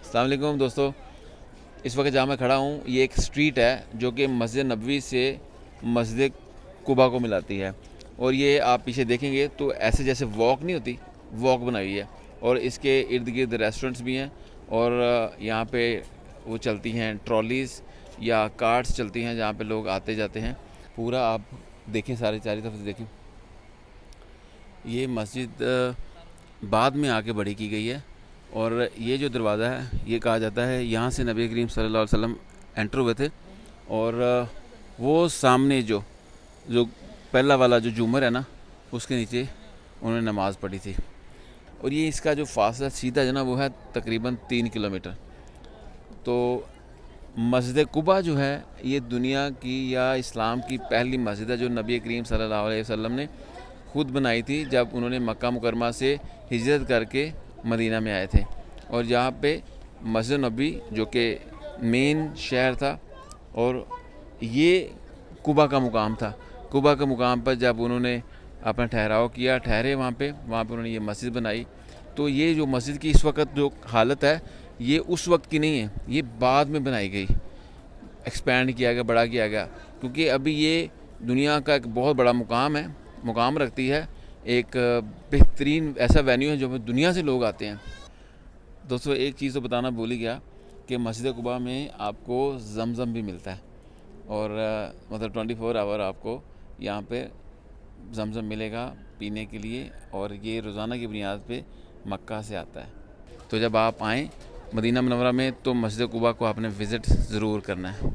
السلام علیکم دوستو، اس وقت جہاں میں کھڑا ہوں یہ ایک سٹریٹ ہے جو کہ مسجد نبوی سے مسجد قباء کو ملاتی ہے، اور یہ آپ پیچھے دیکھیں گے تو ایسے جیسے واک نہیں ہوتی، واک بنائی ہوئی ہے، اور اس کے ارد گرد ریسٹورنٹس بھی ہیں، اور یہاں پہ وہ چلتی ہیں ٹرالیز یا کارٹس چلتی ہیں جہاں پہ لوگ آتے جاتے ہیں۔ پورا آپ دیکھیں، سارے چاری طرف سے دیکھیں، یہ مسجد بعد میں آ کے بڑی کی گئی ہے، اور یہ جو دروازہ ہے یہ کہا جاتا ہے یہاں سے نبی کریم صلی اللہ علیہ وسلم انٹر ہوئے تھے، اور وہ سامنے جو پہلا والا جو جھومر ہے نا، اس کے نیچے انہوں نے نماز پڑھی تھی، اور یہ اس کا جو فاصلہ سیدھا جو نا وہ ہے تقریباً 3 کلومیٹر۔ تو مسجد قباء جو ہے یہ دنیا کی یا اسلام کی پہلی مسجد ہے جو نبی کریم صلی اللہ علیہ وسلم نے خود بنائی تھی جب انہوں نے مکہ مکرمہ سے ہجرت کر کے مدینہ میں آئے تھے، اور یہاں پہ مسجد نبوی جو کہ مین شہر تھا، اور یہ قباء کا مقام تھا۔ قباء کے مقام پر جب انہوں نے اپنا ٹھہراؤ کیا، ٹھہرے وہاں پہ انہوں نے یہ مسجد بنائی۔ تو یہ جو مسجد کی اس وقت جو حالت ہے یہ اس وقت کی نہیں ہے، یہ بعد میں بنائی گئی، ایکسپینڈ کیا گیا، بڑا کیا گیا، کیونکہ ابھی یہ دنیا کا ایک بہت بڑا مقام رکھتی ہے، ایک بہترین ایسا وینیو ہے جو دنیا سے لوگ آتے ہیں۔ دوستو ایک چیز تو بتانا بھول ہی گیا کہ مسجد قباء میں آپ کو زمزم بھی ملتا ہے، اور مطلب 24 آور آپ کو یہاں پہ زمزم ملے گا پینے کے لیے، اور یہ روزانہ کی بنیاد پہ مکہ سے آتا ہے۔ تو جب آپ آئیں مدینہ منورہ میں تو مسجد قباء کو آپ نے وزٹ ضرور کرنا ہے۔